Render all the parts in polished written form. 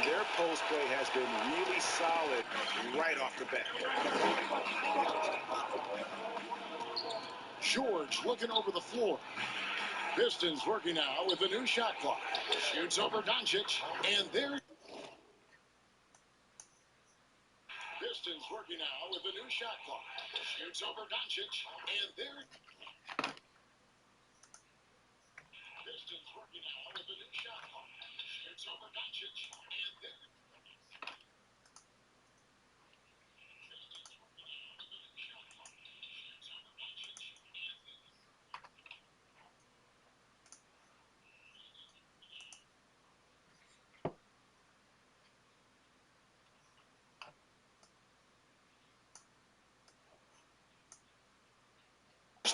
Their post play has been really solid right off the bat. George looking over the floor. Pistons working now with a new shot clock. Shoots over Doncic, and there. Pistons working now with a new shot clock. Shoots over Doncic, and there. Pistons working now with a new shot clock. Shoots over Doncic, and there.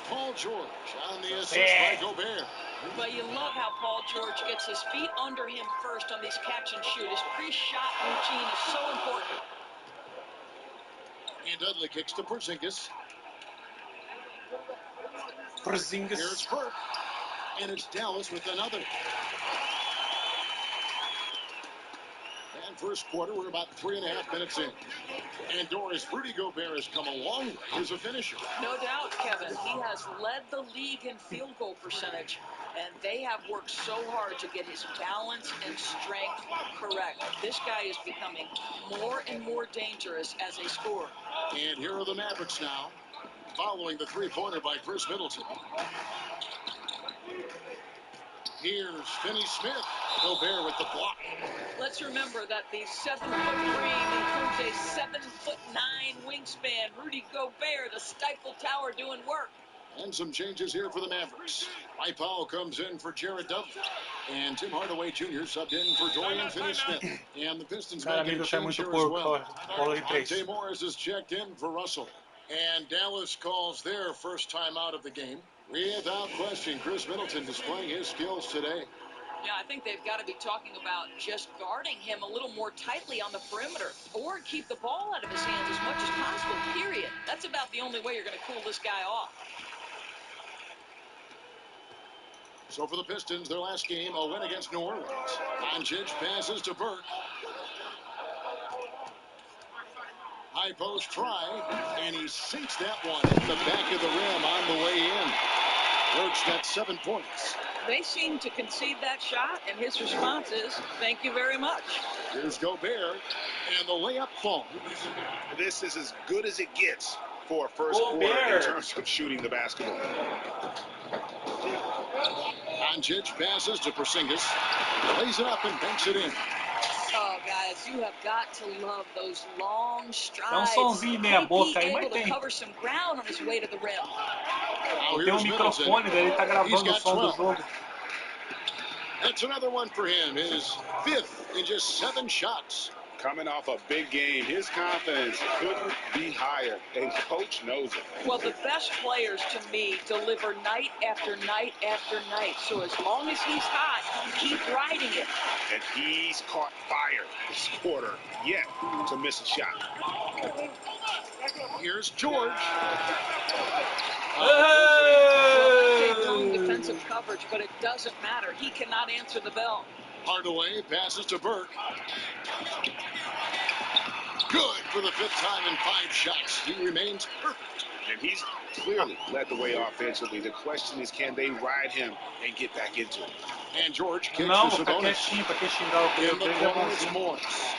Paul George on the assist by Gobert. But you love how Paul George gets his feet under him first on these catch and shoot. His pre-shot routine is so important. And Dudley kicks to Porzingis. Porzingis. Here's Burke. And it's Dallas with another. And first quarter, we're about 3.5 minutes in. And Doris, Rudy Gobert has come a long way as a finisher. No doubt, Kevin. He has led the league in field goal percentage, and they have worked so hard to get his balance and strength correct. This guy is becoming more and more dangerous as a scorer. And here are the Mavericks now, following the three-pointer by Chris Middleton. Here's Finney Smith. Gobert with the block. Let's remember that the 7-foot frame includes a 7'9" wingspan. Rudy Gobert, the Stifle Tower, doing work. And some changes here for the Mavericks. Mike Powell comes in for Jared Dudley. And Tim Hardaway Jr. subbed in for Dorian Finney-Smith. And the Pistons making a change here as well. Monte Morris is checked in for Russell. And Dallas calls their first time out of the game. Without question, Chris Middleton displaying his skills today. Yeah, I think they've got to be talking about just guarding him a little more tightly on the perimeter or keep the ball out of his hands as much as possible, period. That's about the only way you're going to cool this guy off. So for the Pistons, their last game, a win against New Orleans. Doncic passes to Burke. High post try, and he sinks that one at the back of the rim on the way in. Burke's got 7 points. They seem to concede that shot, and his response is, thank you very much. Here's Gobert, and the layup falls. This is as good as it gets for a first quarter in terms of shooting the basketball. Doncic passes to Porzingis, lays it up and banks it in. Oh, guys, you have got to love those long strides. Dá somzinho meia boca aí, mas able to tem. cover some ground on his way to the rim. Tem microfone dele, tá gravando o som do jogo. That's another one for him, his 5th in just 7 shots. Coming off a big game, his confidence couldn't be higher, and coach knows it. Well, the best players, to me, deliver night after night after night. So as long as he's hot, keep riding it. And he's caught fire this quarter, yet to miss a shot. Here's George. Well, that's a zone defensive coverage, but it doesn't matter. He cannot answer the bell. Hardaway passes to Burke. Good for the 5th time in 5 shots. He remains perfect. And he's clearly led the way offensively. The question is, can they ride him and get back into it? And George kicks Não, to vou ficar Sabonis. quietinho pra quem xingar o In Pedro the dele é corner, it's bonzinho. Morris.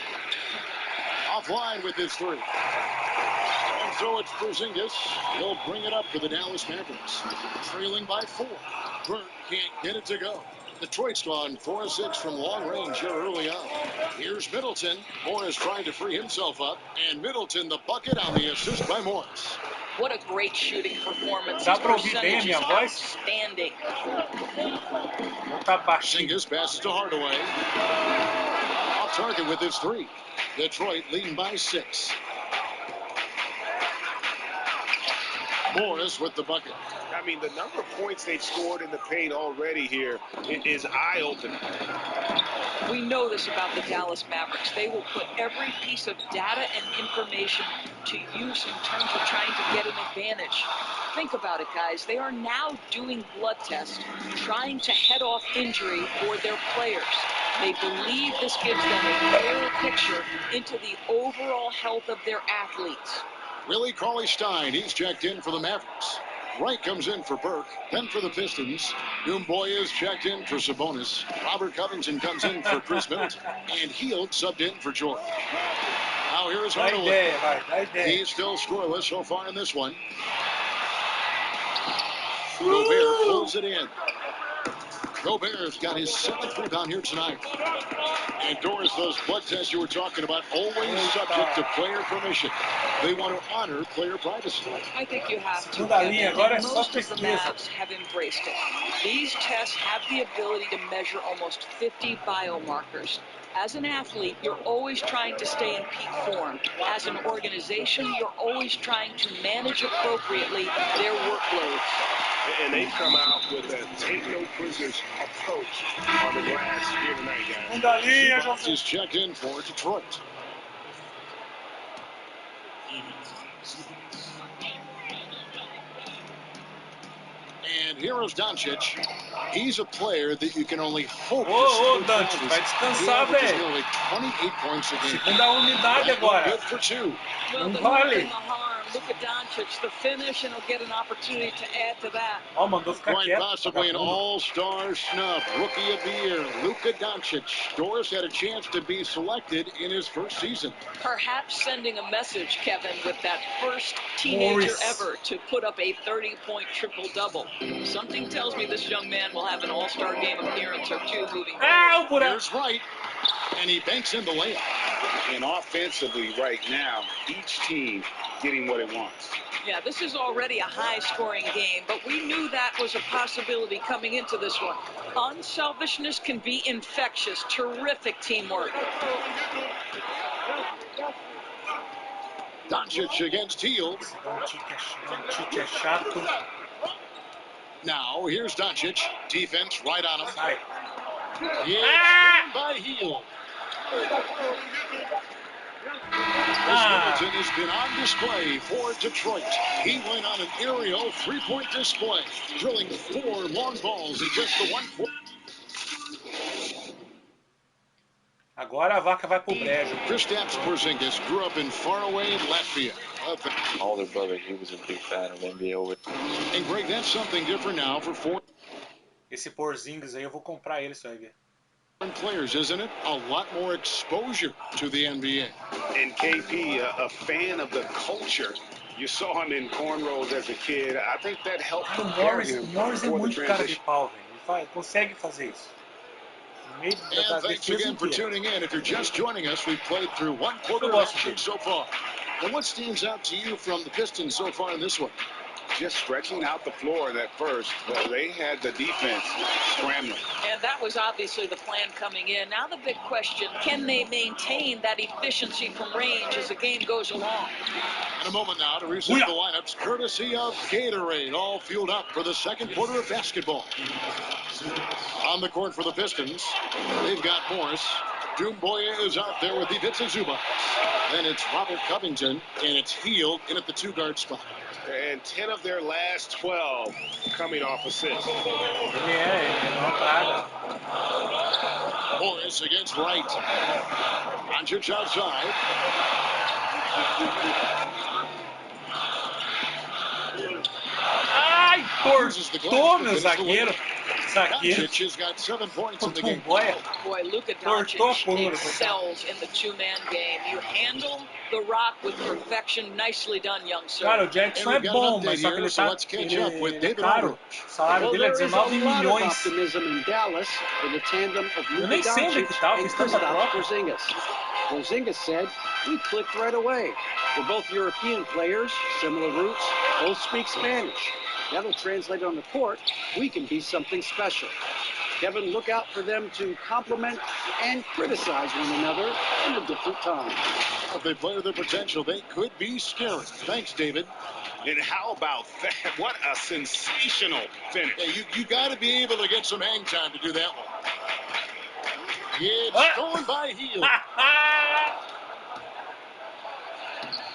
Offline with his 3. And so it's Porzingis. He'll bring it up for the Dallas Mavericks. Trailing by 4. Burke can't get it to go. Detroit's gone 4-6 from long range here early on. Here's Middleton. Morris trying to free himself up. And Middleton the bucket on the assist by Morris. What a great shooting performance. Dá His pra ouvir bem a percentage minha is voz? outstanding. Não tá baixinho. Porzingis passes to Hardaway. Off target with his 3. Detroit leading by 6. Morris with the bucket. I mean, the number of points they've scored in the paint already here is eye-opening. We know this about the Dallas Mavericks. They will put every piece of data and information to use in terms of trying to get an advantage. Think about it, guys. They are now doing blood tests, trying to head off injury for their players. They believe this gives them a clearer picture into the overall health of their athletes. Willie Cauley-Stein, he's checked in for the Mavericks. Wright comes in for Burke, then for the Pistons. Doumbouya is checked in for Sabonis. Robert Covington comes in for Chris Middleton. And Hield subbed in for George. Now here is Hardaway. He's still scoreless so far in this one. Gobert pulls it in. Gobert's got his 7th rebound here tonight. And Doris, those blood tests you were talking about, always subject to player permission. They want to honor player privacy. I think you have to. And most of the Mavs have embraced it. These tests have the ability to measure almost 50 biomarkers. As an athlete, you're always trying to stay in peak form. As an organization, you're always trying to manage appropriately their workloads. And they've come out with a take no prisoners approach on the glass here tonight, guys. Zubac is checked in for Detroit. And here is Doncic. He's a player that you can only hope to see. Doncic, vai descansar, velho. Nearly 28 points a game. Segunda unidade agora. Good for 2. Well, the vale. the harm. Look at Doncic, the finish, and he'll get an opportunity to add to that. Ó, mandou ficar Quite quieto. possibly an all-star snub. Rookie of the year, Luka Doncic. Doris had a chance to be selected in his first season. Perhaps sending a message, Kevin, with that first teenager ever to put up a 30-point triple-double. Something tells me this young man will have an all-star game appearance or two moving forward. Here's Wright, and he banks in the layup. And offensively right now, each team getting what it wants. Yeah, this is already a high-scoring game, but we knew that was a possibility coming into this one. Unselfishness can be infectious. Terrific teamwork. Doncic against Hield. Doncic é chato. Now, here's Doncic. Defense right on him. Sai. Yeah, by Hield. Middleton has been on display for Detroit. He went on an aerial 3-point display, drilling 4 long balls in just the 1 quarter. Agora a vaca vai pro brejo. Kristaps Porzingis grew up in faraway Latvia. Older brother, he was a big fan of NBA. And Greg, that's something different now for 4 Esse Porzingis aí eu vou comprar ele, você vai ver. players, isn't it? A lot more exposure to the NBA. And KP, a fan of the culture. You saw him in cornrows as a kid. I think that helped O prepare him Morris é for the muito cara de transition. pau, velho. Ele consegue fazer isso. No meio da And thanks defesa again for inteira. tuning in. If you're just joining us, we've played through 1 quarter of action so far. And what stands out to you from the Pistons so far in this one? Just stretching out the floor at first. They had the defense scrambling. And that was obviously the plan coming in. Now the big question, can they maintain that efficiency from range as the game goes along? In a moment now to reset the lineups, courtesy of Gatorade, all fueled up for the second quarter of basketball. On the court for the Pistons, they've got Morris. Doumbouya is out there with Ivica Zubac. Then it's Robert Covington, and it's Hield in at the 2-guard spot. And 10 of their last 12 coming off assists. Ele não paga. Morris against Wright. Doncic outside. Ai, cortou, meu zagueiro. Doncic has got 7 points in the game. Boy, Luka Doncic excels in the two-man game. You handle the rock with perfection. Nicely done, young sir. Cara, o Jackson é bom, mas só que ele é caro. O salário dele é 19 milhões. Optimism in Dallas for the tandem of Eu Luka nem sei onde é Doncic que tá, and fiz tanta Kristaps troca. Porzingis. Porzingis said, "We clicked right away. We're both European players, similar roots, both speak Spanish. That'll translate on the court. We can be something special." Kevin, look out for them to compliment and criticize one another in a different time. If they play to their potential, they could be scary. Thanks, David. And how about that? What a sensational finish. Yeah, you got to be able to get some hang time to do that one. It's stolen by Hield.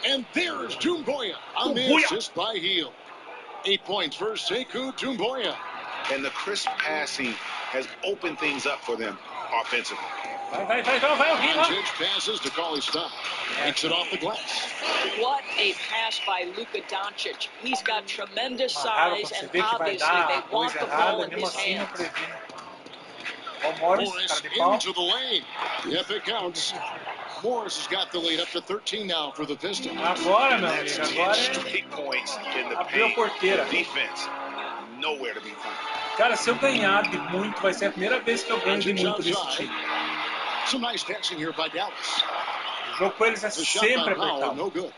And there's Doumbouya on the assist by Hield. 8 points for Sekou Doumbouya. And the crisp passing has opened things up for them offensively. Vai, Doncic passes to Cauley Stein. Takes it off the glass. What a pass by Luka Doncic. He's got tremendous size, and obviously they want the ball in his hands. Morris into the lane. If it counts. Morris has got the lead up to 13 now for the Pistons. Agora, meu That's amigo, 10 agora straight points in the abriu a paint. porteira. Defense, nowhere to be found. Cara, se eu ganhar de muito, vai ser a primeira vez que eu ganho de muito desse time. Some nice passing here by Dallas. O jogo com eles é sempre apertado. No good.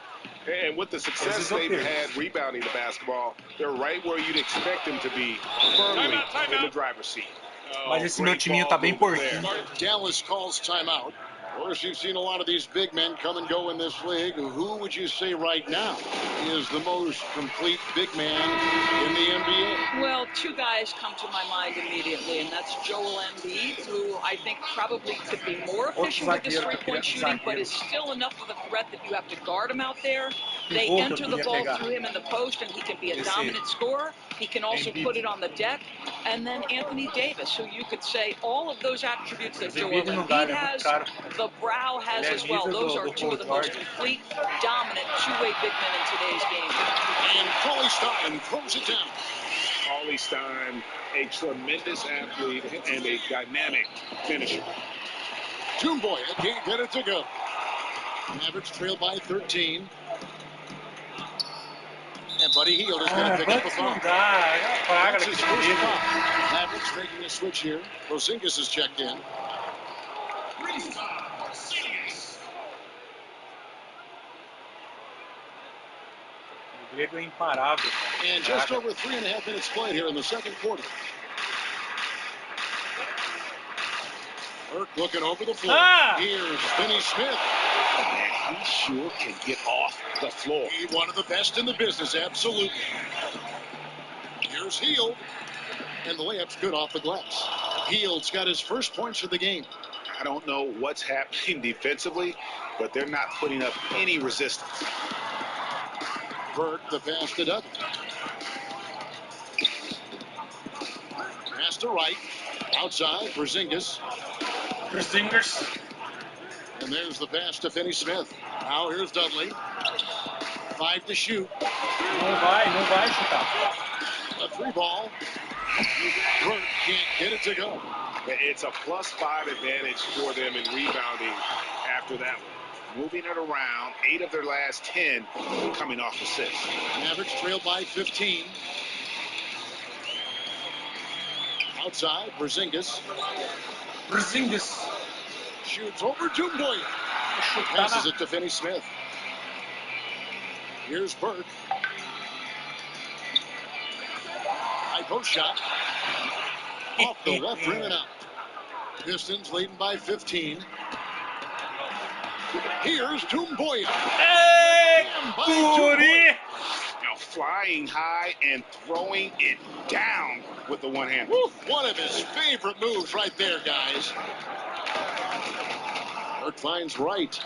And with the success they've had rebounding the basketball, they're right where you'd expect them to be, firmly in the driver's seat. Mas esse meu timinho tá bem porquinho. Dallas calls timeout. Of course, you've seen a lot of these big men come and go in this league. Who would you say right now is the most complete big man in the NBA? Well, two guys come to my mind immediately, and that's Joel Embiid, who I think probably could be more efficient with his three-point shooting, but is still enough of a threat that you have to guard him out there. They enter the ball through him in the post, and he can be a dominant scorer. He can also put it on the deck. And then Anthony Davis, who you could say all of those attributes that Joel Embiid has, the Brow has as well. Those are two of the most complete, dominant two-way big men in today's game. And Cauley Stein throws it down. Cauley Stein, a tremendous athlete and a dynamic finisher. Doumbouya can't get it to go. Mavericks trail by 13. And Buddy Hield is going to pick up a foul. That's his first foul. Mavericks making a switch here. Porzingis is checked in. Grego é imparável. And just over 3.5 minutes played here in the second quarter. Burke looking over the floor. Here's Finney Smith. And he sure can get off the floor. He's one of the best in the business, absolutely. Here's Hield. And the layup's good off the glass. Hield's got his first points of the game. I don't know what's happening defensively, but they're not putting up any resistance. Burke, the pass to Duggan. Pass to right. Outside, Porzingis. And there's the pass to Finney Smith. Now here's Dudley. 5 to shoot. Não vai chutar. A 3-ball. Burke can't get it to go. It's a +5 advantage for them in rebounding after that one. Moving it around, 8 of their last 10 coming off assists. Mavericks trail by 15. Outside, Porzingis. Shoots over Doumbouya. Passes it to Finney Smith. Here's Burke. High post shot. Off the left rim and out. Pistons leading by 15. Here's Doumbouya. Hey, Guri! Now flying high and throwing it down with the one hand. One of his favorite moves right there, guys. Burke finds right.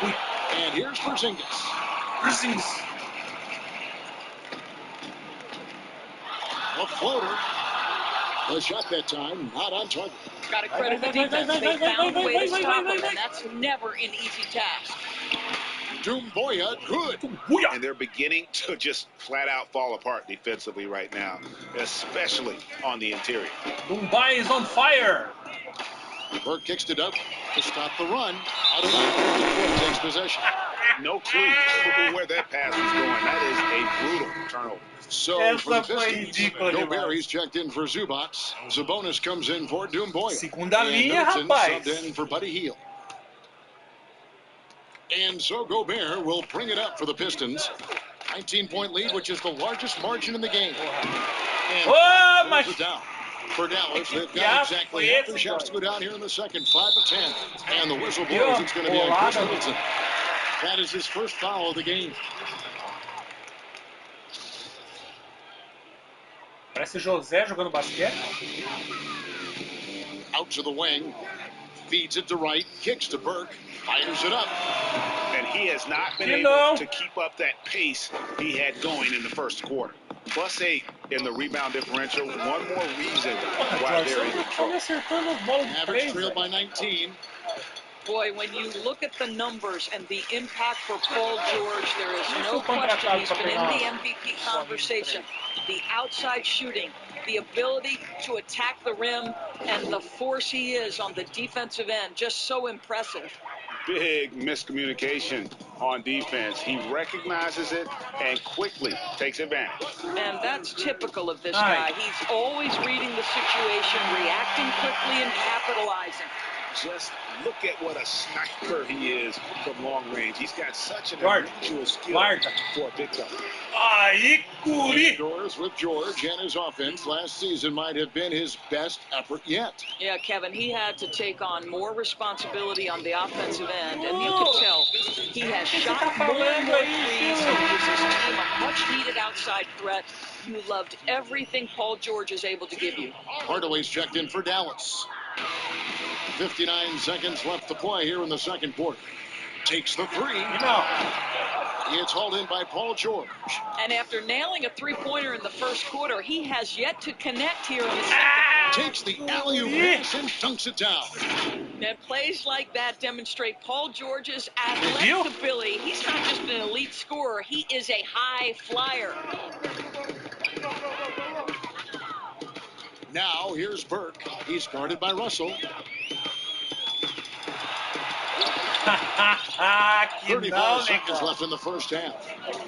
And here's Porzingis. A floater. The shot that time, not on target. Got to credit the defense. They found a way to stop him, and that's never an easy task. Doumbouya, good. And they're beginning to just flat out fall apart defensively right now, especially on the interior. Doumbouya is on fire. Burke kicks to Duggan to stop the run. Out of line. Takes possession. No clue where that pass was going. That is a brutal turnover. So for the Pistons, Gobert, he's checked in for Zubac. Sabonis comes in for Doumbouya. Segunda and linha, Middleton rapaz. subbed in for Buddy Hield. And so Gobert will bring it up for the Pistons. 19-point lead, which is the largest margin in the game. And mas... it down. For Dallas, they've got exactly half their shots to go down here in the second. 5 of 10. And the whistle blows. It's going to be on Chris Middleton. That is his first foul of the game. Parece José jogando basquete. Out to the wing. Feeds it to right. Kicks to Burke. Fires it up. And he has not been able to keep up that pace he had going in the first quarter. +8 in the rebound differential. One more reason why they're in control. Mavericks trailed by 19. Boy, when you look at the numbers and the impact for Paul George, there is no question he's been in the MVP conversation. The outside shooting, the ability to attack the rim, and the force he is on the defensive end, just so impressive. Big miscommunication on defense. He recognizes it and quickly takes advantage. And that's typical of this guy. He's always reading the situation, reacting quickly, and capitalizing. Just look at what a sniper he is from long range. He's got such an unusual skill for a big guy. Indoors with George, and his offense last season might have been his best effort yet. Yeah, Kevin, he had to take on more responsibility on the offensive end, and you could tell he has shot more and more threes and gives his team a much-needed outside threat. You loved everything Paul George is able to give you. Hardaway's checked in for Dallas. 59 seconds left to play here in the second quarter. Takes the three. It's hauled in by Paul George. And after nailing a three-pointer in the first quarter, he has yet to connect here in the second. Takes the alley-oop pass and dunks it down. And plays like that demonstrate Paul George's athletic ability. He's not just an elite scorer, he is a high flyer. Now here's Burke. He's guarded by Russell. 34 seconds left in the first half.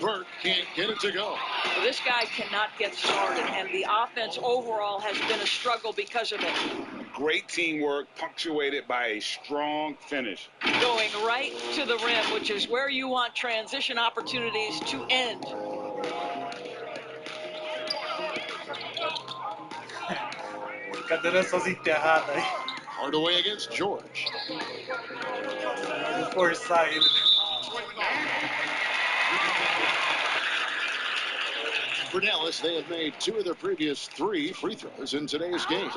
Burke can't get it to go. Well, this guy cannot get started, and the offense overall has been a struggle because of it. Great teamwork punctuated by a strong finish. Going right to the rim, which is where you want transition opportunities to end. Hardaway against George. For Dallas, they have made 2 of their previous 3 free throws in today's game.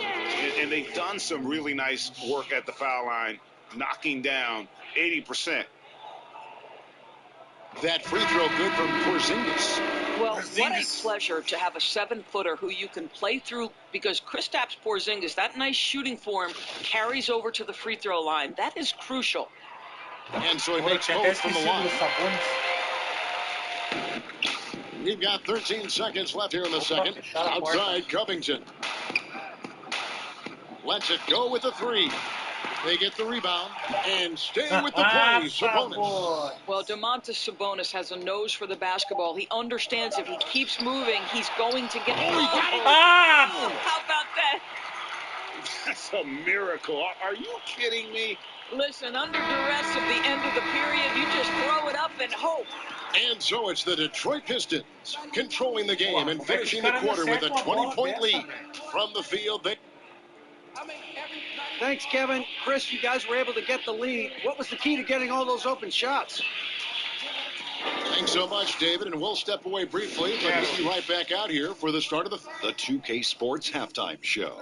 And they've done some really nice work at the foul line, knocking down 80%. That free throw good from Porzingis. Well, what a pleasure to have a 7-footer who you can play through, because Kristaps Porzingis, that nice shooting form, carries over to the free throw line. That is crucial. And so he makes both from the line. We've got 13 seconds left here in the second. Outside Covington. Lets it go with the 3. They get the rebound and stay with the play. Sabonis. Well, Domantas Sabonis has a nose for the basketball. He understands if he keeps moving, he's going to get. Oh, he got it! How about that? That's a miracle. Are you kidding me? Listen, under duress of the end of the period, you just throw it up and hope. And so it's the Detroit Pistons controlling the game and finishing the quarter with a 20-point lead. From the field, Thanks, Kevin. Chris, you guys were able to get the lead. What was the key to getting all those open shots? Thanks so much, David, and we'll step away briefly, but we'll be right back out here for the start of the 2K Sports Halftime Show.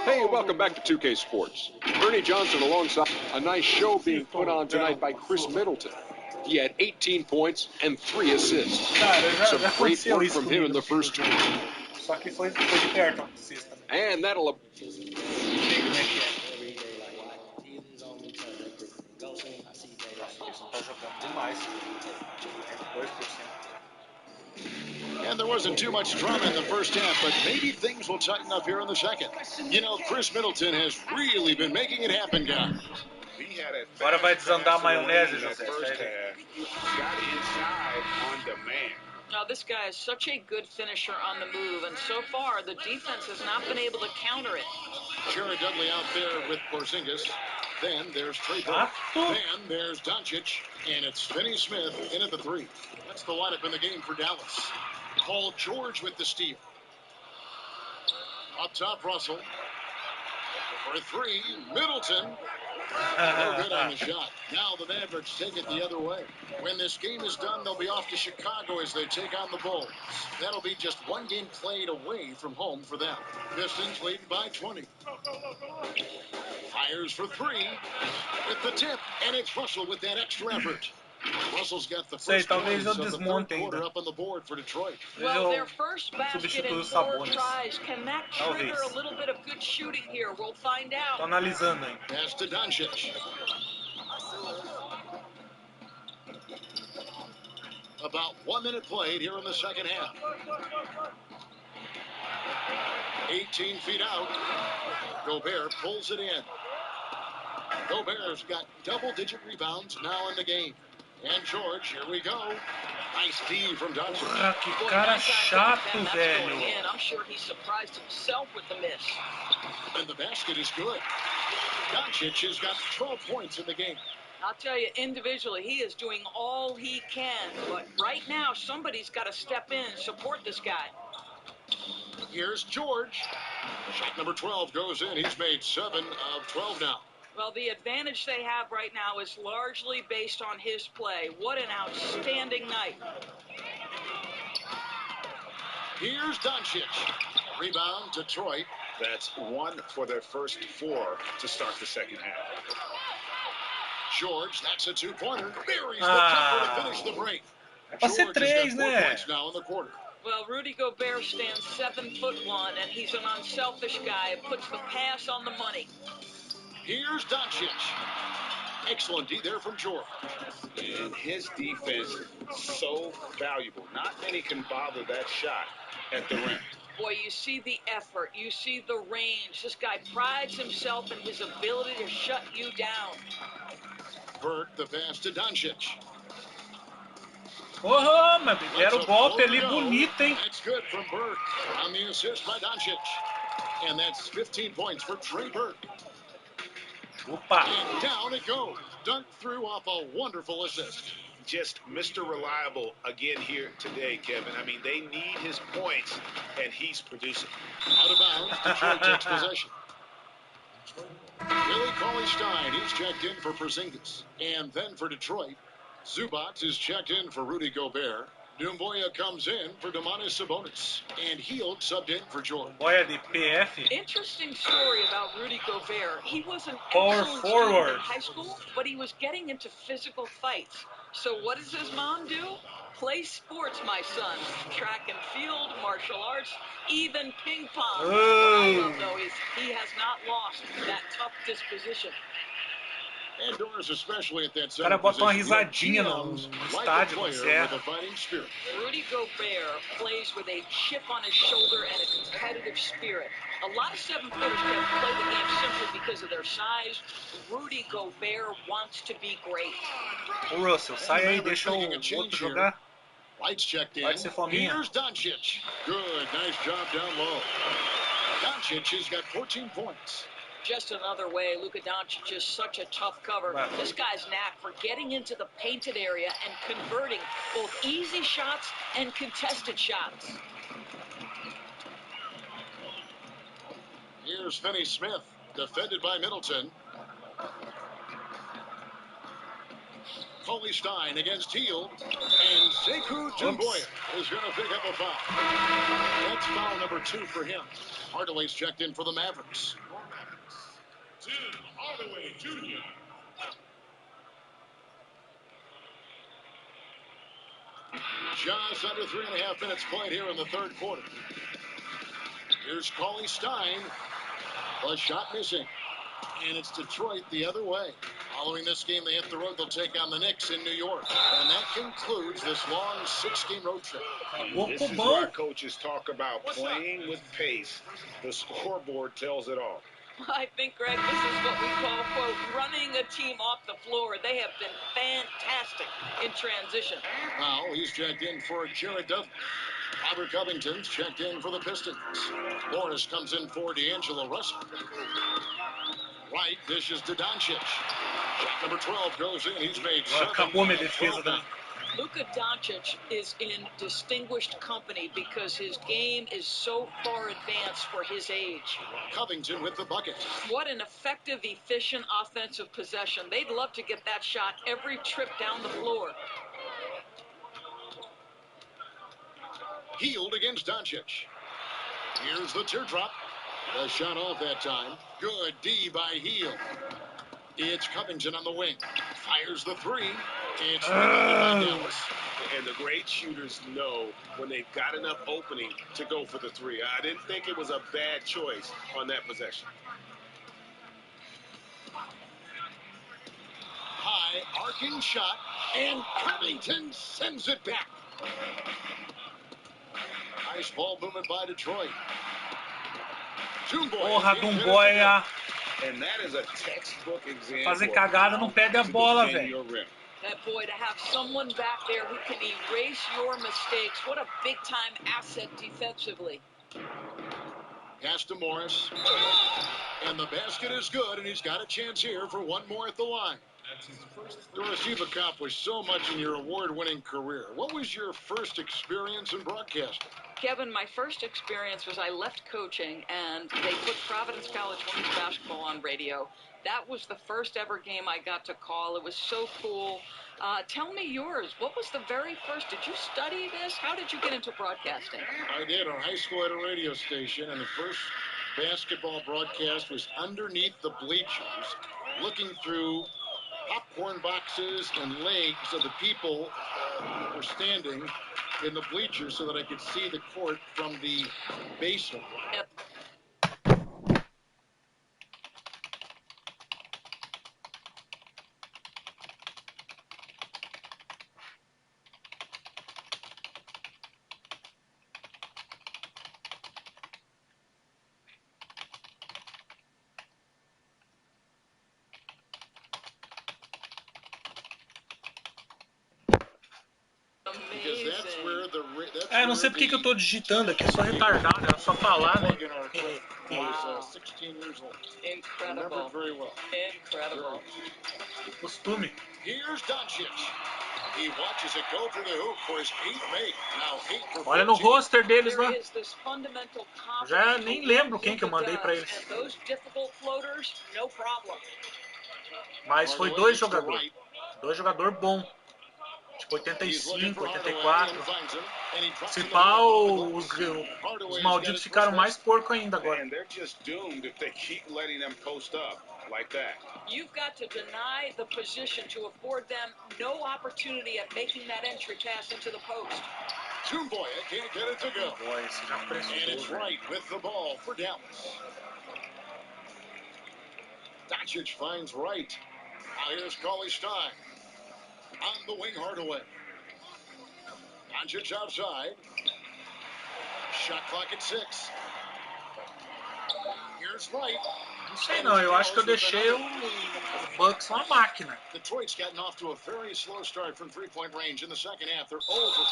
Hey, welcome back to 2K Sports. Ernie Johnson alongside a nice show being put on tonight by Chris Middleton. He had 18 points and 3 assists. Some great work from him in the first two. And that'll... And there wasn't too much drama in the first half, but maybe things will tighten up here in the second. You know, Chris Middleton has really been making it happen, guys. Agora vai desandar a maionese, José. Got inside on demand. Now, this guy is such a good finisher on the move, and so far, the defense has not been able to counter it. Jared Dudley out there with Porzingis. Then there's Trey Burke. Then there's Doncic. And it's Finney Smith in at the 3. That's the lineup in the game for Dallas. Paul George with the steal. Up top, Russell. For 3, Middleton. No good on the shot. Now the Mavericks take it the other way. When this game is done, they'll be off to Chicago as they take on the Bulls. That'll be just one game played away from home for them. Pistons lead by 20. Fires for three with the tip, and it's Russell with that extra effort. Russell's got the first talvez eu points of the desmonte third quarter ainda. up on the board for Detroit. Well, their first basket in 4 Sabonis. tries. Can that trigger Talvez. a little bit of good shooting here? We'll find out. Tô analisando ainda. Pass to Doncic. About 1 minute played here in the second half. 18 feet out. Gobert pulls it in. Gobert's got double-digit rebounds now in the game. And George, here we go. Nice D from Doncic. Porra, que cara chato, velho. I'm sure he's surprised himself with the miss. And the basket is good. Doncic has got 12 points in the game. I'll tell you, individually, he is doing all he can. But right now, somebody's got to step in and support this guy. Here's George. Shot number 12 goes in. He's made 7 of 12 now. Well, the advantage they have right now is largely based on his play. What an outstanding night. Here's Doncic. Rebound, Detroit. That's 1 for their first 4 to start the second half. George, that's a two-pointer. Buries the jumper to finish the break. Pode ser George has 3, got 4 né? points now in the quarter. Well, Rudy Gobert stands 7'1", and he's an unselfish guy who puts the pass on the money. Here's Doncic. Excellent D there from George. And his defense so valuable. Not many can bother that shot at the rim. Boy, you see the effort. You see the range. This guy prides himself in his ability to shut you down. Burke, the pass to Doncic. Porra, mas deram o golpe ali bonito, hein? That's good from Burke. On the assist by Doncic. And that's 15 points for Trey Burke. Opa. And down it goes. Dunked through off a wonderful assist. Just Mr. Reliable again here today, Kevin. I mean, they need his points, and he's producing. Out of bounds, Detroit takes possession. Billy Cauley-Stein, he's checked in for Porzingis. And then for Detroit, Zubac is checked in for Rudy Gobert. Doumbouya comes in for Domantas Sabonis. And Hield subbed in for George. Boia de PF. Interesting story about Rudy Gobert. He was an Power excellent forward student in high school, but he was getting into physical fights. So what does his mom do? Play sports, my son. Track and field, martial arts, even ping pong. What I love, though, is he has not lost that tough disposition. Indoors, especially at that O cara bota uma risadinha no like estádio quando você erra. Rudy Gobert plays with a chip on his shoulder and a competitive spirit. A lot of 7-footers can play the game simply because of their size. Rudy Gobert wants to be great. Ô Russell, sai aí, deixa o outro jogar. Lights checked in. Pode ser fominha. Here's Doncic. Good, nice job down low. Doncic has got 14 points. Just another way, Luka Doncic is such a tough cover. Wow. This guy's knack for getting into the painted area and converting both easy shots and contested shots. Here's Finney-Smith, defended by Middleton. Cauley-Stein against Hield. And Sekou Doumbouya is going to pick up a foul. That's foul number 2 for him. Hardaway's checked in for the Mavericks. Tim Hardaway Jr. Just under 3.5 minutes played here in the third quarter. Here's Cauley-Stein. A shot missing. And it's Detroit the other way. Following this game, they hit the road. They'll take on the Knicks in New York. And that concludes this long 6-game road trip. This is where coaches talk about playing with pace. The scoreboard tells it all. I think, Greg, this is what we call, quote, running a team off the floor. They have been fantastic in transition. Now he's checked in for Jared Dudley. Robert Covington's checked in for the Pistons. Morris comes in for D'Angelo Russell. White dishes to Doncic. Shot number 12 goes in. He's made 7. Acabou minha defesa da... Luka Doncic is in distinguished company because his game is so far advanced for his age. Covington with the bucket. What an effective, efficient offensive possession. They'd love to get that shot every trip down the floor. Healed against Doncic. Here's the teardrop. A shot off that time. Good D by Hield. It's Covington on the wing. Fires the three. It's rebounded by Dallas. And the great shooters know when they've got enough opening to go for the three. I didn't think it was a bad choice on that possession. High arcing shot, and Covington sends it back. Nice ball movement by Detroit. Porra, Dumboia. And that is a textbook example. Fazer cagada não perde a bola, velho. That boy, to have someone back there who can erase your mistakes, what a big-time asset defensively. Pass to Morris. And the basket is good, and he's got a chance here for one more at the line. Doris, you've accomplished so much in your award-winning career. What was your first experience in broadcasting? Kevin, my first experience was I left coaching, and they put Providence College women's basketball on radio. That was the first ever game I got to call. It was so cool. Tell me yours. What was the very first? Did you study this? How did you get into broadcasting? I did. In high school at a radio station, and the first basketball broadcast was underneath the bleachers, looking through popcorn boxes and legs of the people that were standing in the bleachers so that I could see the court from the basement. Yep. Não sei porque que eu tô digitando aqui, eu sou retardado, era só falar, né? Wow. Incredible. Incredible. Costume. Here's Doncic. He watches it go through the hoop for his 8th make. Now 8 for 14. Olha no roster deles lá. Já nem lembro quem que eu mandei pra eles. Mas foi 2 jogadores. 2 jogadores bons. Tipo 85, 84. Se pá, os malditos ficaram mais porco ainda agora. You've got to deny the position to afford them no opportunity at making that entry pass into the post. Dumboia can't get it to go. And it's right with the ball for Dallas. Doncic finds right. Now here's Cauley Stein. On the wing, Hardaway. Doncic outside. Shot clock at 6. Here's right. Não sei não, eu acho que eu deixei o Bucks uma máquina. Detroit's gotten off to a very slow start from three-point range in the second half. They're 0 for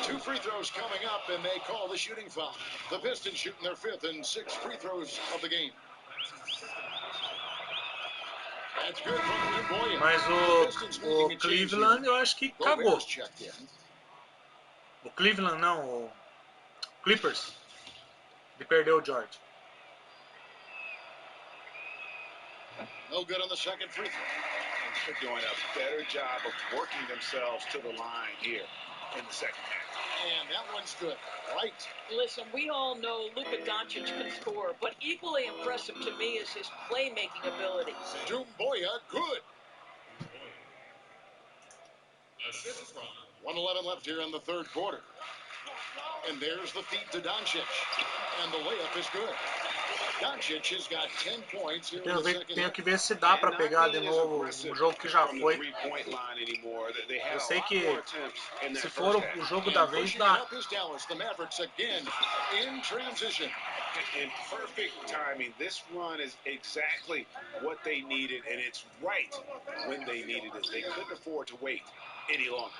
4. 2 free throws coming up, and they call the shooting foul. The Pistons shooting their 5th and 6th free throws of the game. That's good from Dumboia. Mas o Cleveland eu acho que cagou. O Cleveland não, o Clippers. Ele perdeu o George. No good on the second free throw. They're doing a better job of working themselves to the line here in the second half. And that one's good. Right. Listen, we all know Luka Doncic can score, but equally impressive to me is his playmaking ability. Dumboia, good. 1:11 left here in the third quarter. And there's the feed to Doncic. And the layup is good. Doncic has got 10 points here in the second half. Tenho que ver se dá pra pegar de novo um jogo que já foi. Eu sei que se for o jogo da vez, dá. The Mavericks again in transition. In perfect timing. This run is exactly what they needed, and it's right when they needed it. They couldn't afford to wait any longer.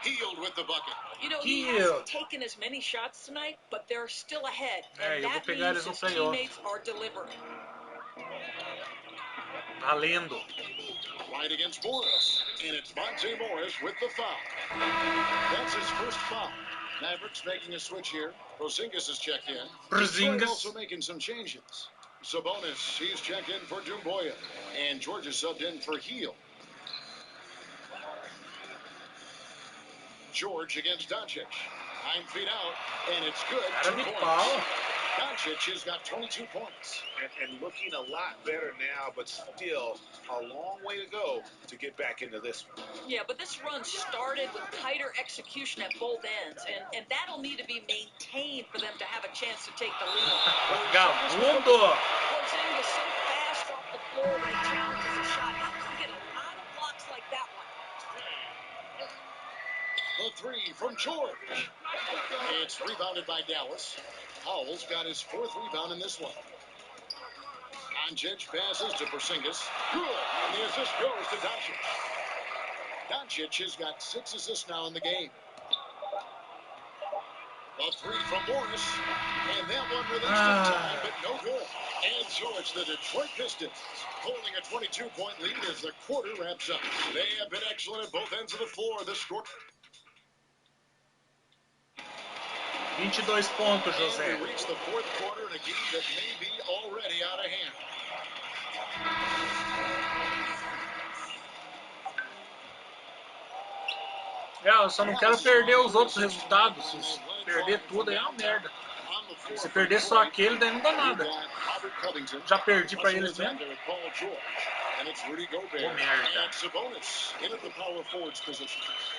Hield with the bucket. You know, he hasn't taken as many shots tonight, but they're still ahead. And that means his teammates are delivering. Valendo. Right against Morris. And it's Monte Morris with the foul. That's his first foul. Mavericks making a switch here. Porzingis is checked in. Detroit also making some changes. Sabonis, he's checked in for Doumbouya. And George is subbed in for Heel. George against Doncic. 9 feet out, and it's good. 2 points. Doncic has got 22 points. And looking a lot better now, but still a long way to go to get back into this one. Yeah, but this run started with tighter execution at both ends, and that'll need to be maintained for them to have a chance to take the lead. Porzingis so fast off the floor when he challenges a shot. He can get a lot of blocks like that one. The three from George. It's rebounded by Dallas. Howell's got his 4th rebound in this one. Doncic passes to Porzingis. Good. And the assist goes to Doncic. Doncic has got 6 assists now in the game. The three from Morris. And that one released in time, but no good. And so it's the Detroit Pistons holding a 22-point lead as the quarter wraps up. They have been excellent at both ends of the floor. The score... 22 pontos, José. And we reach the 4th quarter in a game that may be already out of hand. Eu só não quero perder os outros resultados. Se perder tudo aí é uma merda. Se perder só aquele, daí não dá nada. Já perdi pra eles mesmo. Ô merda.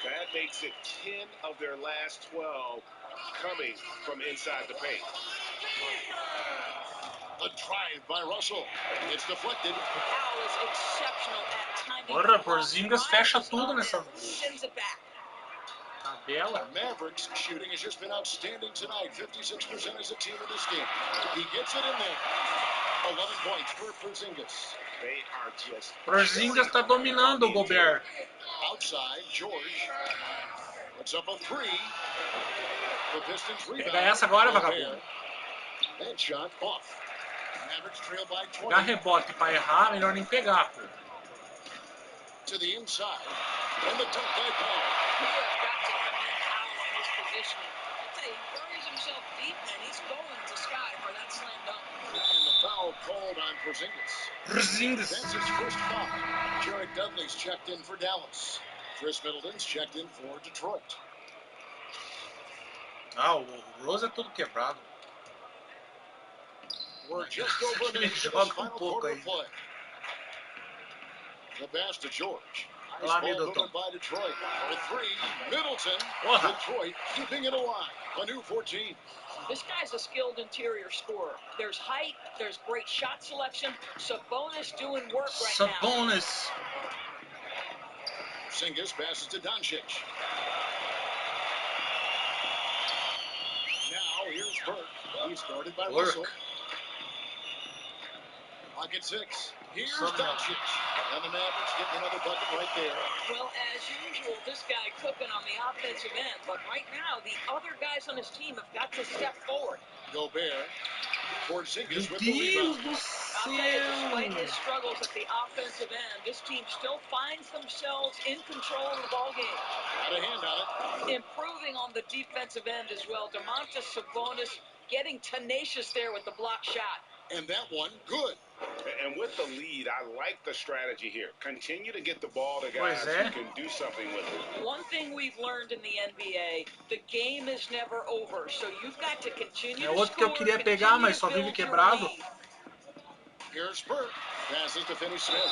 That makes it 10 of their last 12 coming from inside the paint. A drive by Russell. It's deflected. Powell is exceptional at timing. Porra, Porzingis fecha tudo nessa tabela. Mavericks shooting has just been outstanding tonight. 56% as a team in this game. He gets it in there. 11 points for Porzingis. They are just... Porzingis está dominando o Gobert. Outside, George. Puts up a 3. The Pistons rebound. Pega essa agora, vagabundo. That shot off. Mavericks trail by 20. Pegar rebote pra errar, melhor nem pegar, pô. To the inside. And the dunk by Powell. You have got to commend Powell on his positioning. I'll tell you, he buries himself deep, and he's going to sky for that slam dunk. And the foul called on Porzingis. That's his first foul. Jared Dudley's checked in for Dallas. Chris Middleton's checked in for Detroit. Ah, o Rose é todo quebrado. We're just over a minute to this final quarter of play. The pass to George. Nice ball movement by Detroit. For 3, Middleton. Detroit keeping it alive. A new 14. This guy's a skilled interior scorer. There's height. There's great shot selection. Sabonis doing work right now. Sabonis. Porzingis passes to Doncic. Now here's Burke. He's guarded by Russell. Pocket 6. Here's Doncic. And the Mavericks getting another bucket right there. Well, as usual, this guy cooking on the offensive end. But right now, the other guys on his team have got to step forward. Gobert. Porzingis with the rebound. I'll tell you, despite his struggles at the offensive end, this team still finds themselves in control of the ballgame. Got a hand on it. Improving on the defensive end as well. Domantas Sabonis getting tenacious there with the block shot. And that one, good. And with the lead, I like the strategy here. Continue to get the ball to guys who can do something with it. One thing we've learned in the NBA, the game is never over. So you've got to continue to outro que eu queria pegar, mas só vive quebrado. Here's Burke. Passes to Finney Smith.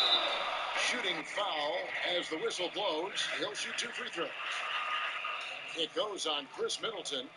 Shooting foul as the whistle blows. He'll shoot 2 free throws. It goes on Chris Middleton.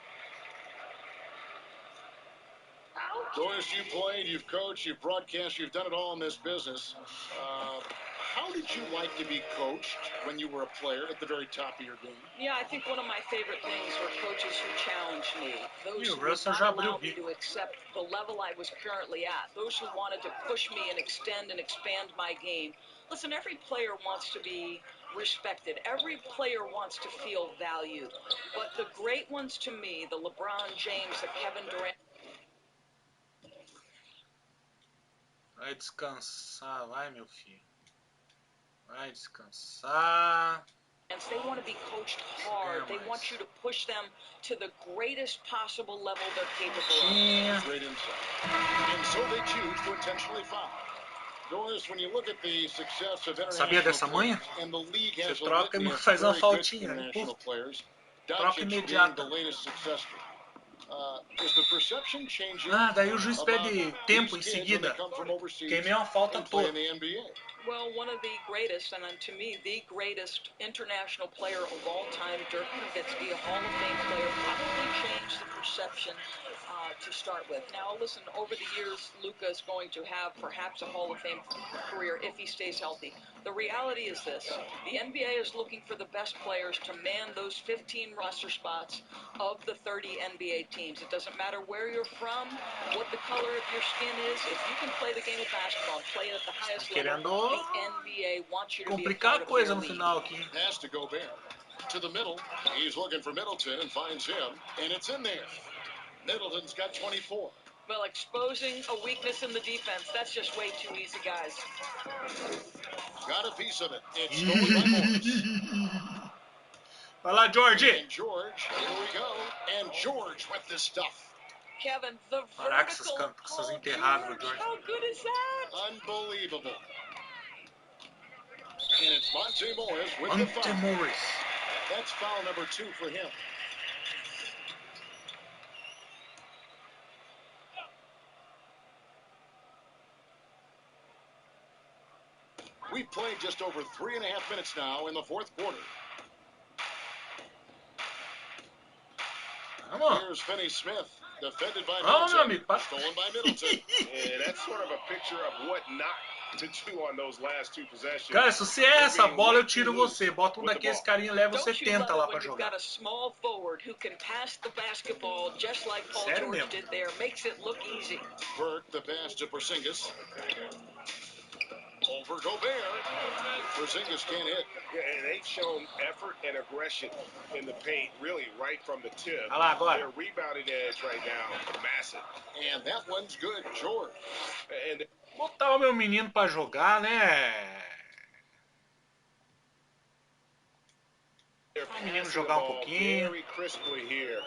Doris, you played, you've coached, you've broadcast, you've done it all in this business. How did you like to be coached when you were a player at the very top of your game? Yeah, I think one of my favorite things were coaches who challenged me. Those who would not allow me to accept the level I was currently at. Those who wanted to push me and extend and expand my game. Listen, every player wants to be respected. Every player wants to feel valued. But the great ones to me, the LeBron James, the Kevin Durant. Vai descansar, vai, meu filho. Vai descansar. They want to be coached hard. They want you to push them to the greatest possible level they're capable of. Great insight. And so they choose to intentionally foul. Doris, when you look at the success of Sabia dessa manha? and the league Você has a troca e litany of faz uma very good faltinha. international players, Troca being imediata. the latest successful. Is the perception changing? Ah, daí o juiz pede tempo em seguida. Queimei uma falta toda. Well, one of the greatest, and to me, the greatest international player of all time, Dirk Nowitzki, a Hall of Fame player, probably changed the perception to start with. Now, listen, over the years, Luka is going to have perhaps a Hall of Fame career if he stays healthy. The reality is this. The NBA is looking for the best players to man those 15 roster spots of the 30 NBA teams. It doesn't matter where you're from, what the color of your skin is. If you can play the game of basketball and play it at the highest level, the NBA wants you to be a part of their league. Pass to Gobert. To the middle. He's looking for Middleton and finds him. And it's in there. Middleton's got 24. Well, exposing a weakness in the defense, that's just way too easy, guys. Got a piece of it. It's stolen by Morris. Vai lá, George. And George, here we go. And George with this stuff. Kevin, the Caraca, vertical essas enterradas no George. How good is that? Unbelievable. And it's Monte Morris with the foul. Morris. That's foul number 2 for him. We've played just over 3.5 minutes now in the fourth quarter. Here's Finney Smith, defended by Middleton, stolen by Middleton. Yeah, that's sort of a picture of what not to do on those last 2 possessions. Cara, se você é essa bola, eu tiro você. Bota um daqueles carinha e leva 70 lá pra jogar. Got a small forward who can pass the basketball just like Paul George did there. Makes it look easy. Burke, the pass to Porzingis. Over Gobert. Porzingis can't hit. Yeah, and they've shown effort and aggression in the paint, really right from the tip. Olha lá agora. Their rebounding edge right now, massive. And that one's good, George. And botar o meu menino pra jogar, né? O menino jogar um pouquinho. Very crisply here.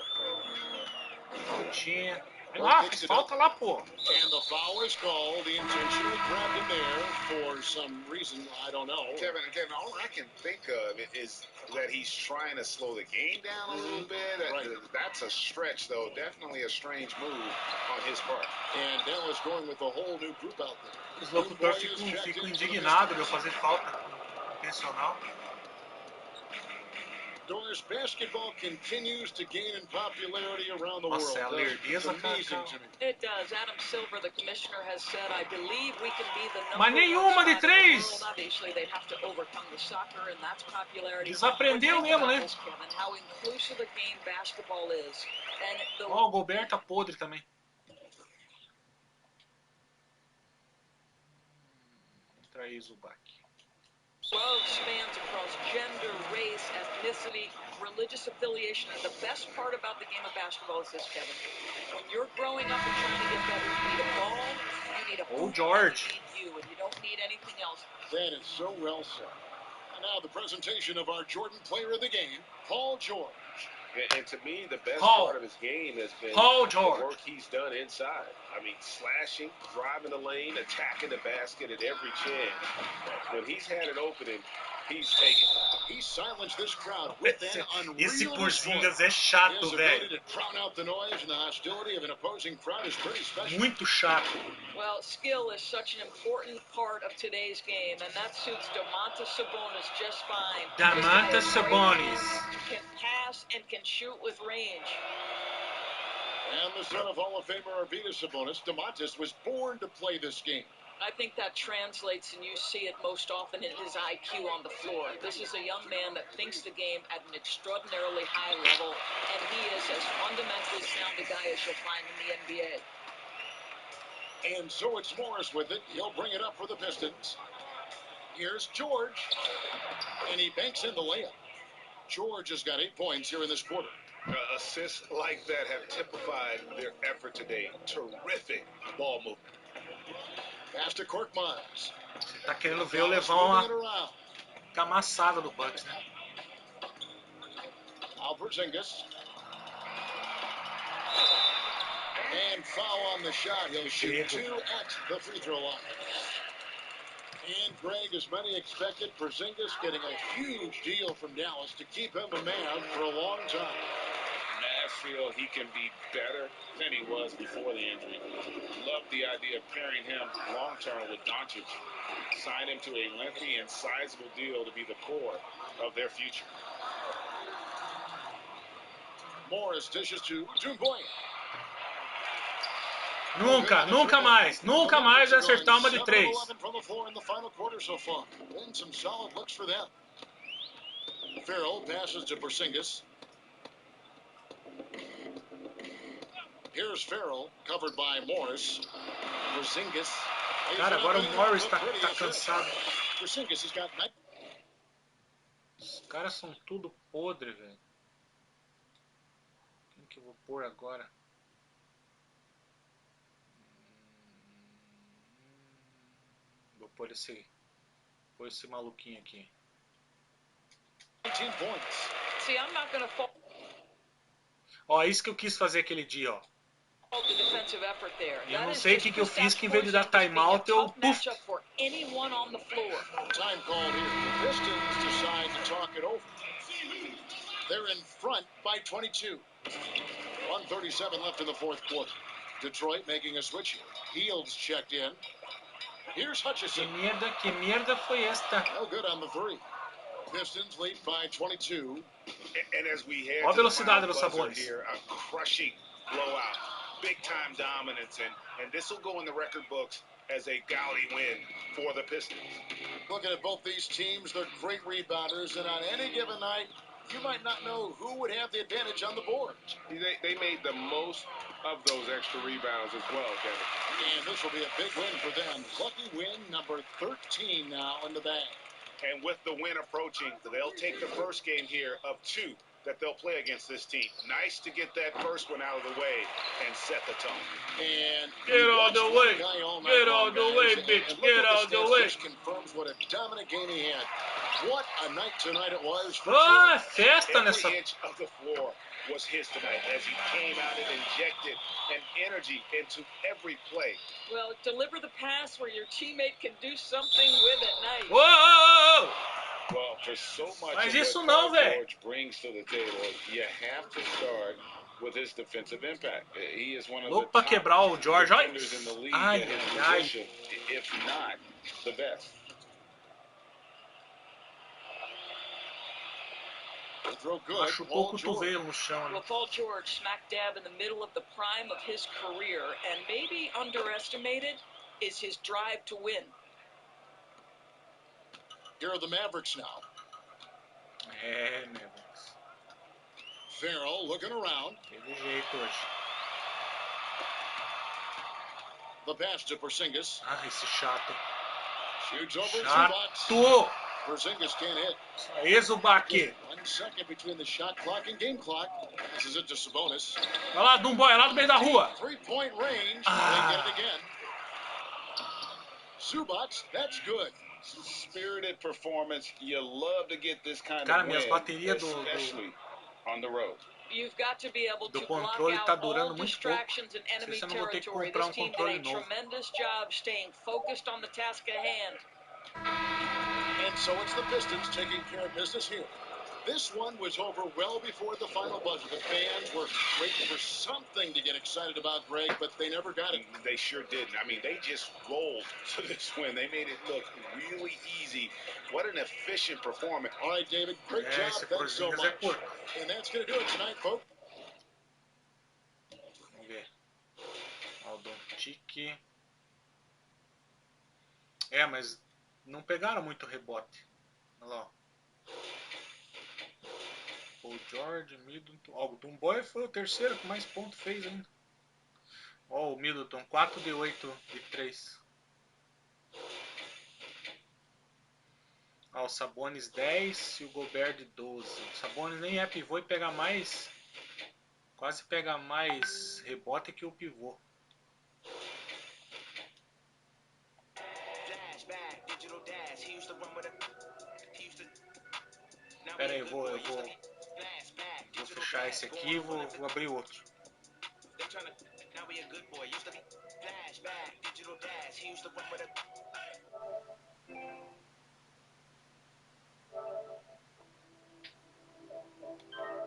Faltinha. Ah, fez falta lá, pô. And the foul is called. He intentionally grabbed him there for some reason, I don't know. Kevin, again, all I can think of is that he's trying to slow the game down a little bit. Right. That's a stretch, though. Definitely a strange move on his part. And Dallas going with a whole new group out there. Os locutores ficam indignados de eu fazer falta intencional. Doris, basketball continues to gain in popularity around the Nossa, world. It's amazing to me. It does. Adam Silver, the commissioner, has said, I believe we can be the Mas number nenhuma one de spot in the três. world. Obviously, they'd have to overcome the soccer, and that's popularity. Desaprendeu mesmo, né? Kevin, how inclusive a game basketball is. And the... Ó, o Gobert tá podre também. Traí Zubac. Love spans across gender, race, ethnicity, religious affiliation, and the best part about the game of basketball is this, Kevin. When you're growing up and trying to get better, you need a ball, you need a hoop, George. you need you, and you don't need anything else. That is so well said. And now the presentation of our Jordan player of the game, Paul George. And to me, the best part of his game has been the work he's done inside. I mean, slashing, driving the lane, attacking the basket at every chance. When he's had an opening, he's taken it. He silenced this crowd with that unreal Esse Porzingis é chato, velho. to drown out the noise and the hostility of an opposing crowd is pretty special. Muito chato. Well, skill is such an important part of today's game, and that suits Domantas Sabonis just fine. Domantas Sabonis can pass and can shoot with range. And the son of Hall of Famer Arvydas Sabonis, Domantas was born to play this game. I think that translates, and you see it most often in his IQ on the floor. This is a young man that thinks the game at an extraordinarily high level, and he is as fundamentally sound a guy as you'll find in the NBA. And so it's Morris with it. He'll bring it up for the Pistons. Here's George, and he banks in the layup. George has got 8 points here in this quarter. Assists like that have typified their effort today. Terrific ball movement. Pass to Korkmaz. Você tá querendo ver eu levar uma... Fica amassada do Bucks, né? Porzingis. And foul on the shot. He'll shoot 2 at the free throw line. And Greg, as many expected, Porzingis getting a huge deal from Dallas to keep him a man for a long time. Mavs feel he can be better than he was before the injury. Love the idea of pairing him long-term with Doncic. Sign him to a lengthy and sizable deal to be the core of their future. Morris dishes to Dumboy. Nunca mais vai acertar uma de 3. From the floor in the final quarter so far. And some solid looks for them. Farrell passes to Porzingis. Here's Farrell, covered by Morris. Porzingis. Cara, agora o Morris tá cansado. Porzingis has got... Os caras são tudo podre, velho. Quem que eu vou pôr agora? Vou pôr esse maluquinho aqui. 19 points. See, I'm not going to Ó, isso que eu quis fazer aquele dia, ó. Eu não sei o que eu fiz, que em vez de dar timeout, eu... Time called here. The Pistons decide to talk it over. They're in front by 22. 1:37 left in the fourth quarter. Detroit making a switch here. Fields checked in. Here's Hutchison. Que merda foi esta? No good on the three. Pistons lead by 22. And as we head Ó a to the velocidade final dos buzzer Sabonis. here, a crushing blowout. Big time dominance, and this will go in the record books as a gaudy win for the Pistons. Looking at both these teams, they're great rebounders, and on any given night, you might not know who would have the advantage on the board. They made the most of those extra rebounds as well, Kevin. And this will be a big win for them. Lucky win number 13 now in the bag. And with the win approaching, they'll take the first game here of 2 that they'll play against this team. Nice to get that first one out of the way and set the tone. And get out the way. Get out the way, bitch. Get out the way. Just confirms what a dominant game he had. What a night tonight it was. Festa nessa. Every inch of the floor was his tonight as he came out and injected an energy into every play. Well, deliver the pass where your teammate can do something with it. Nice. Whoa! Well, for so much Mas of isso what não, Paul velho. George brings to the table, you have to start with his defensive impact. He is one of Louco the pra quebrar o George. Ai, defenders in the league ai, at his ai. position, if not the best. Machucou o cotovelo no chão. Well, Paul George smack dab in the middle of the prime of his career, and maybe underestimated is his drive to win. Here are the Mavericks now. Mavericks. Farrell looking around. Teve jeito hoje. The pass to Porzingis. Ah, esse chato. Shoots over Chato! Porzingis can't hit. Isso aí, Zubac. 1 second between the shot clock and game clock. Passes it to Sabonis. Vai lá, Dumboy, lá do meio da rua. 3-point range. They get it again. Zubac, that's good. Spirited performance. You love to get this kind Cara, of minhas win, baterias especially on the road. You've got to be able to Do block controle tá out durando all muito distractions in pouco. enemy Se eu não vou ter que territory. comprar This team did a controle novo. tremendous job staying focused on the task at hand. And so it's the Pistons taking care of business here. This one was over well before the final buzzer. The fans were waiting for something to get excited about, Greg, but they never got it. They sure didn't. I mean, they just rolled to this win. They made it look really easy. What an efficient performance. All right, David, great job. Thanks so much. And that's going to do it tonight, folks. Vamos ver. Aldontic. Mas não pegaram muito rebote. Olha lá, ó. Paul George, Middleton. Ó, o Dumboy foi o terceiro que mais pontos fez ainda. Ó, o Middleton, 4 de 8 de 3. Ó, o Sabonis 10 e o Gobert de 12. O Sabonis nem é pivô e pega mais. Quase pega mais rebote que o pivô. Pera aí, vou fechar esse aqui e vou abrir outro.